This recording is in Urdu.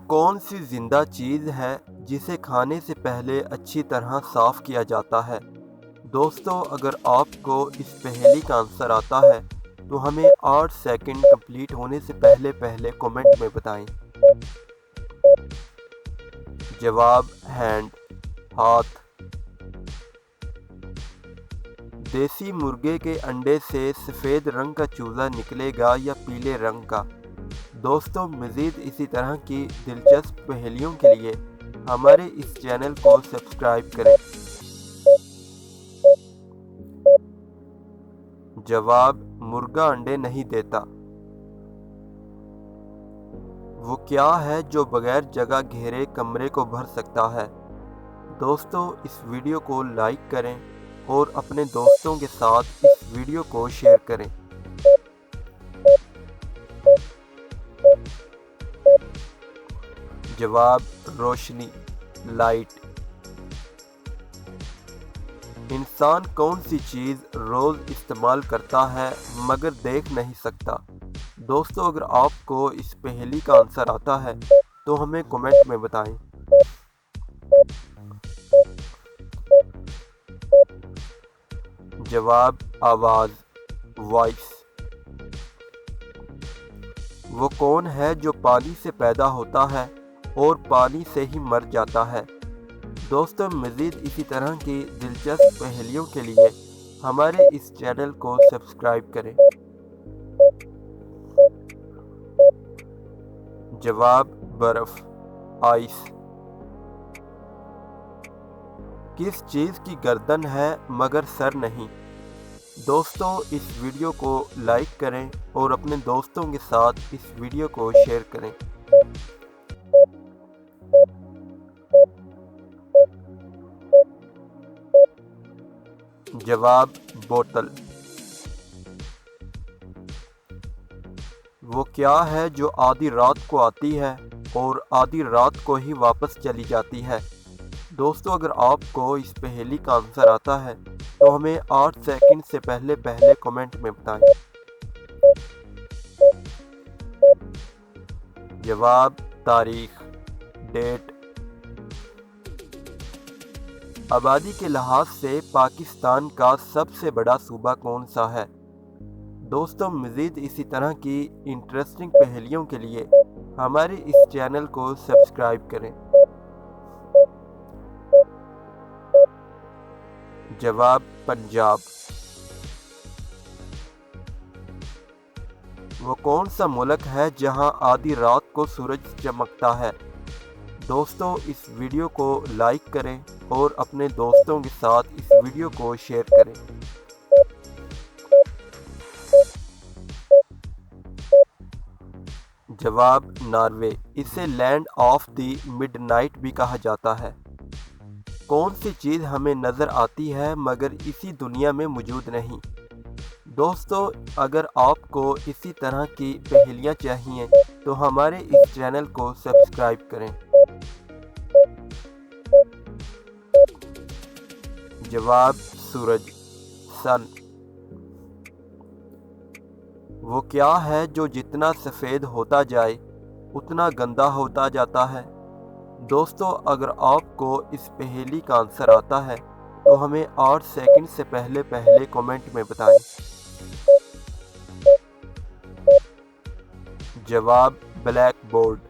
کون سی زندہ چیز ہے جسے کھانے سے پہلے اچھی طرح صاف کیا جاتا ہے؟ دوستو، اگر آپ کو اس پہیلی کا آنسر آتا ہے تو ہمیں 8 سیکنڈ کمپلیٹ ہونے سے پہلے کومنٹ میں بتائیں۔ جواب: ہینڈ، ہاتھ۔ دیسی مرغے کے انڈے سے سفید رنگ کا چوزا نکلے گا یا پیلے رنگ کا؟ دوستو، مزید اسی طرح کی دلچسپ پہیلیوں کے لیے ہمارے اس چینل کو سبسکرائب کریں۔ جواب: مرغا انڈے نہیں دیتا۔ وہ کیا ہے جو بغیر جگہ گھیرے کمرے کو بھر سکتا ہے؟ دوستو، اس ویڈیو کو لائک کریں اور اپنے دوستوں کے ساتھ اس ویڈیو کو شیئر کریں۔ جواب: روشنی، لائٹ۔ انسان کون سی چیز روز استعمال کرتا ہے مگر دیکھ نہیں سکتا؟ دوستو، اگر آپ کو اس پہیلی کا آنسر آتا ہے تو ہمیں کومنٹ میں بتائیں۔ جواب: آواز، وائس۔ وہ کون ہے جو پانی سے پیدا ہوتا ہے اور پانی سے ہی مر جاتا ہے؟ دوستو، مزید اسی طرح کی دلچسپ پہیلیوں کے لیے ہمارے اس چینل کو سبسکرائب کریں۔ جواب: برف، آئس۔ کس چیز کی گردن ہے مگر سر نہیں؟ دوستو، اس ویڈیو کو لائک کریں اور اپنے دوستوں کے ساتھ اس ویڈیو کو شیئر کریں۔ جواب: بوتل۔ وہ کیا ہے جو آدھی رات کو آتی ہے اور آدھی رات کو ہی واپس چلی جاتی ہے؟ دوستو، اگر آپ کو اس پہیلی کا آنسر آتا ہے تو ہمیں 8 سیکنڈ سے پہلے کومنٹ میں بتائیں۔ جواب: تاریخ، ڈیٹ۔ آبادی کے لحاظ سے پاکستان کا سب سے بڑا صوبہ کون سا ہے؟ دوستو، مزید اسی طرح کی انٹرسٹنگ پہیلیوں کے لیے ہمارے اس چینل کو سبسکرائب کریں۔ جواب: پنجاب۔ وہ کون سا ملک ہے جہاں آدھی رات کو سورج چمکتا ہے؟ دوستو، اس ویڈیو کو لائک کریں اور اپنے دوستوں کے ساتھ اس ویڈیو کو شیئر کریں۔ جواب: ناروے۔ اسے land of the midnight بھی کہا جاتا ہے۔ کون سی چیز ہمیں نظر آتی ہے مگر اسی دنیا میں موجود نہیں؟ دوستو، اگر آپ کو اسی طرح کی پہیلیاں چاہیے تو ہمارے اس چینل کو سبسکرائب کریں۔ جواب: سورج، سن۔ وہ کیا ہے جو جتنا سفید ہوتا جائے اتنا گندا ہوتا جاتا ہے؟ دوستو، اگر آپ کو اس پہیلی کا آنسر آتا ہے تو ہمیں 8 سیکنڈ سے پہلے کومنٹ میں بتائیں۔ جواب: بلیک بورڈ۔